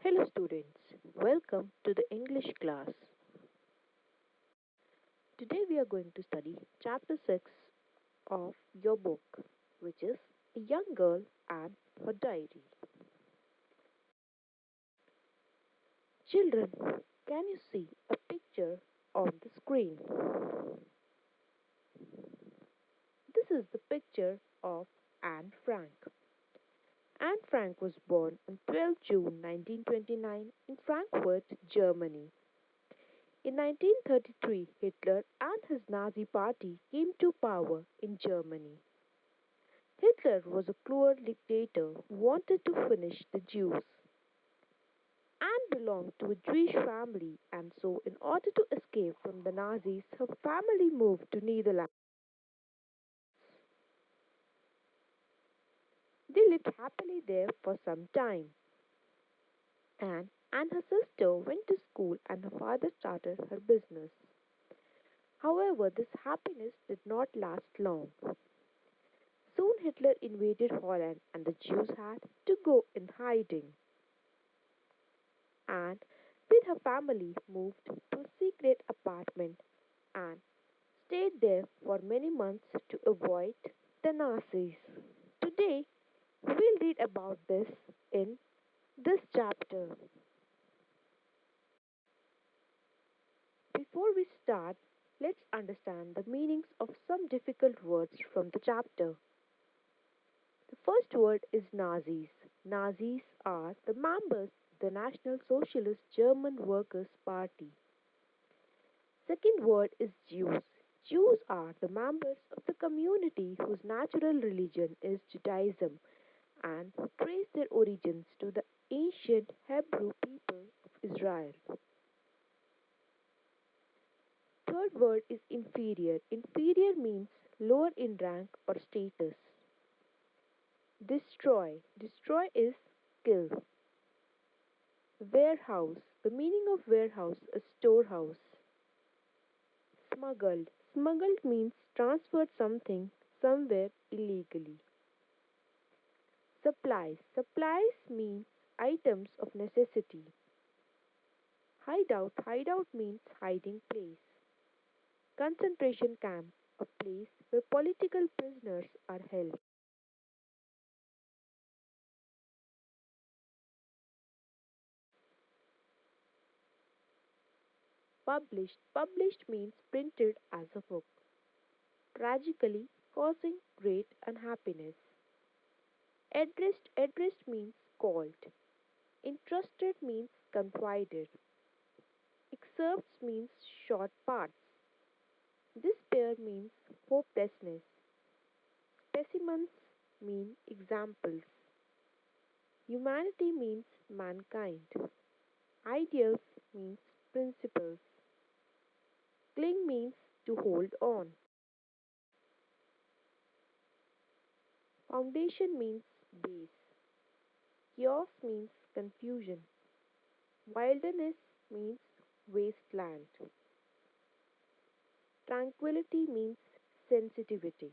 Hello students, welcome to the English class. Today we are going to study chapter 6 of your book, which is A Young Girl and Her Diary. Children, can you see a picture on the screen? This is the picture of Anne Frank. Anne Frank was born on 12 June 1929 in Frankfurt, Germany. In 1933, Hitler and his Nazi party came to power in Germany. Hitler was a cruel dictator who wanted to finish the Jews. Anne belonged to a Jewish family, and so in order to escape from the Nazis, her family moved to Netherlands. They lived happily there for some time. Anne and her sister went to school and her father started her business. However, this happiness did not last long. Soon Hitler invaded Holland and the Jews had to go in hiding. Anne, with her family, moved to a secret apartment and stayed there for many months to avoid the Nazis. Today, we'll read about this in this chapter. Before we start, let's understand the meanings of some difficult words from the chapter. The first word is Nazis. Nazis are the members of the National Socialist German Workers' Party. Second word is Jews. Jews are the members of the community whose natural religion is Judaism and who trace their origins to the ancient Hebrew people of Israel. Third word is inferior. Inferior means lower in rank or status. Destroy. Destroy is kill. Warehouse. The meaning of warehouse is storehouse. Smuggled. Smuggled means transferred something somewhere illegally. Supplies. Supplies means items of necessity. Hideout. Hideout means hiding place. Concentration camp. A place where political prisoners are held. Published. Published means printed as a book. Tragically causing great unhappiness. Addressed. Addressed means called. Entrusted means confided. Excerpts means short parts. Despair means hopelessness. Specimens mean examples. Humanity means mankind. Ideals means principles. Cling means to hold on. Foundation means base. Chaos means confusion. Wilderness means wasteland. Tranquility means sensitivity.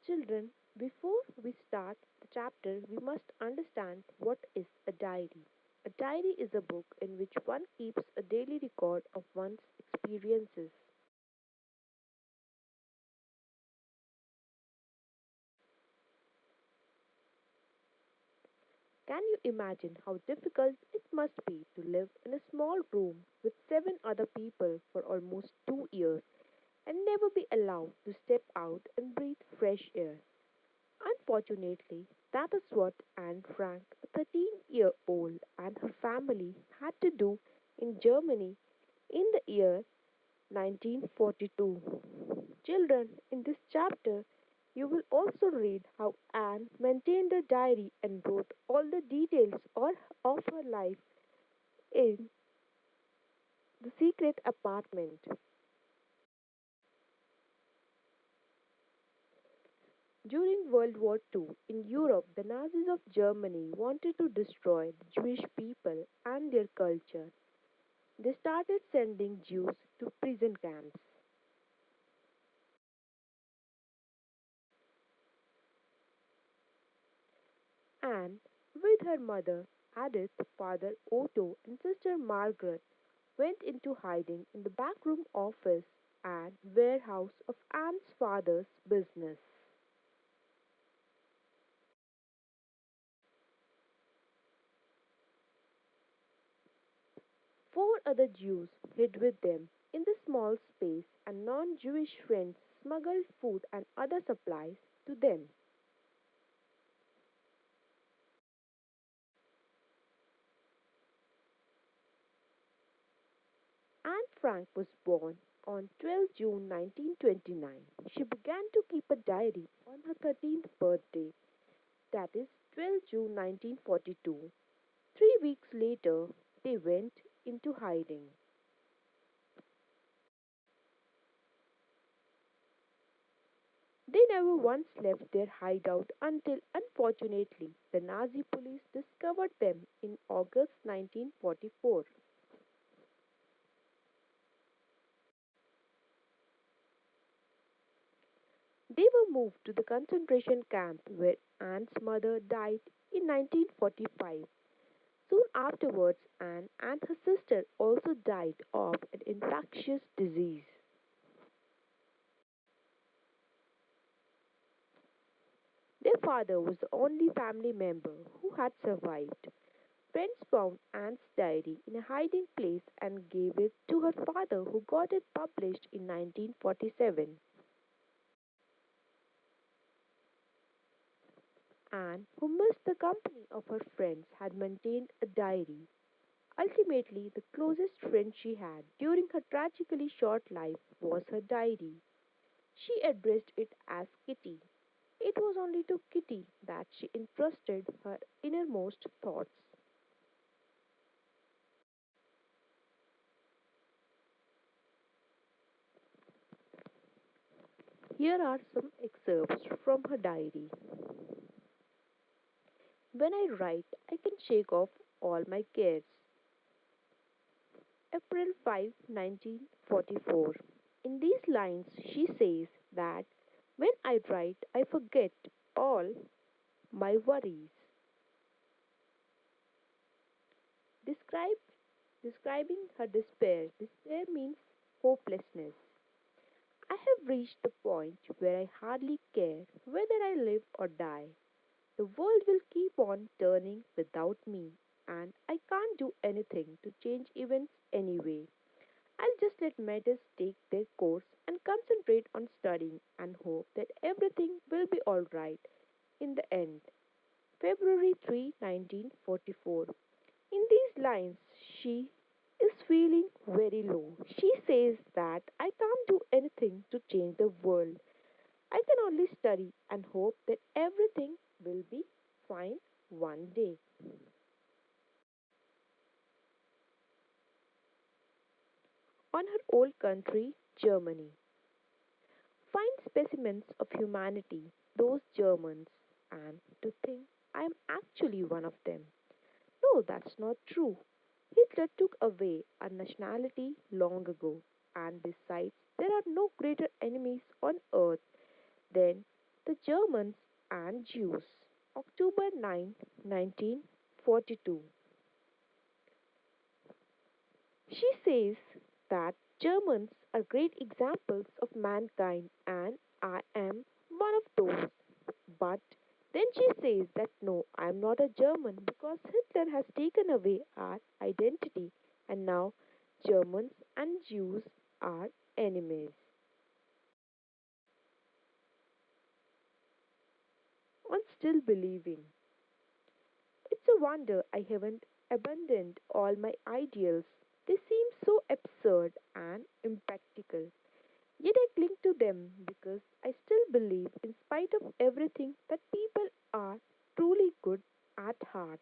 Children, before we start the chapter, we must understand what is a diary. A diary is a book in which one keeps a daily record of one's experiences. Can you imagine how difficult it must be to live in a small room with 7 other people for almost 2 years and never be allowed to step out and breathe fresh air? Unfortunately, that is what Anne Frank, a 13-year-old, and her family had to do in Germany in the year 1942. Children, in this chapter, you will also read how Anne maintained a diary and wrote all the details of her life in the secret apartment. During World War II, in Europe, the Nazis of Germany wanted to destroy the Jewish people and their culture. They started sending Jews to prison camps. Anne, with her mother, Edith, father Otto, and sister Margaret, went into hiding in the backroom office and warehouse of Anne's father's business. Four other Jews hid with them in the small space, and non Jewish friends smuggled food and other supplies to them. Anne Frank was born on 12 June 1929. She began to keep a diary on her 13th birthday, that is 12 June 1942. 3 weeks later, they went into hiding. They never once left their hideout until, unfortunately, the Nazi police discovered them in August 1944. They were moved to the concentration camp where Anne's mother died in 1945. Soon afterwards, Anne and her sister also died of an infectious disease. Their father was the only family member who had survived. Friends found Anne's diary in a hiding place and gave it to her father, who got it published in 1947. Anne, who missed the company of her friends, had maintained a diary. Ultimately, the closest friend she had during her tragically short life was her diary. She addressed it as Kitty. It was only to Kitty that she entrusted her innermost thoughts. Here are some excerpts from her diary. When I write, I can shake off all my cares. April 5, 1944. In these lines, she says that when I write, I forget all my worries. Describe, describing her despair. Despair means hopelessness. I have reached the point where I hardly care whether I live or die. The world will keep on turning without me, and I can't do anything to change events anyway. I'll just let matters take their course and concentrate on studying and hope that everything will be alright in the end. February 3, 1944. In these lines, she is feeling very low. She says that I can't do anything to change the world. I can only study and hope that everything will be fine one day. On her old country, Germany. Fine specimens of humanity, those Germans, and to think I am actually one of them. No, that's not true. Hitler took away our nationality long ago, and besides, there are no greater enemies on earth than the Germans and Jews. October 9, 1942. She says that Germans are great examples of mankind, and I am one of those. But then she says that no, I am not a German because Hitler has taken away our identity, and now Germans and Jews are enemies. On still believing. It's a wonder I haven't abandoned all my ideals. They seem so absurd and impractical. Yet I cling to them because I still believe, in spite of everything, that people are truly good at heart.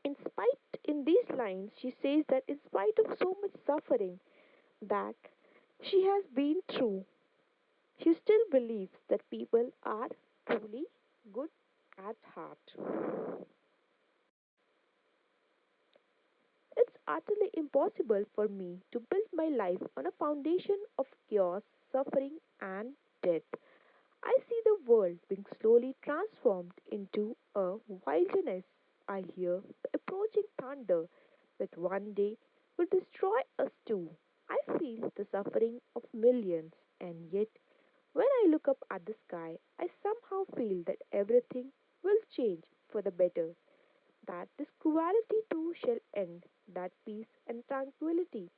In these lines, she says that in spite of so much suffering that she has been through, she still believes that people are truly good at heart. It's utterly impossible for me to build my life on a foundation of chaos, suffering, and death. I see the world being slowly transformed into a wilderness. I hear the approaching thunder that one day will destroy us too. I feel the suffering of millions, and yet, when I look up at the sky, I somehow feel that everything will change for the better, that this cruelty too shall end, that peace and tranquility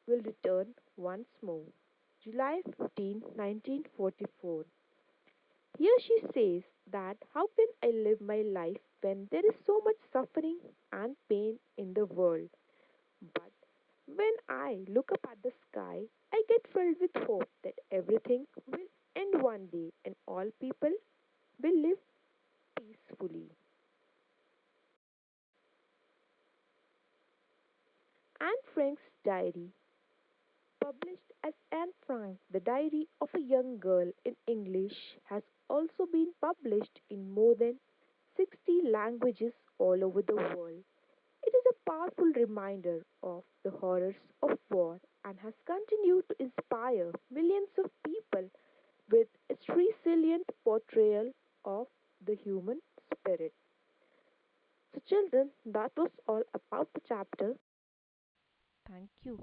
will return once more. July 15, 1944. Here she says that how can I live my life when there is so much suffering and pain in the world? But when I look up at the sky, I get filled with hope that everything will end one day and all people will live peacefully. Anne Frank's diary, published as Anne Frank, the diary of a young girl in English, has also been published in more than 60 languages all over the world. It is a powerful reminder of the horrors of war and has continued to inspire millions of people with its resilient portrayal of the human spirit. So, children, that was all about the chapter. Thank you.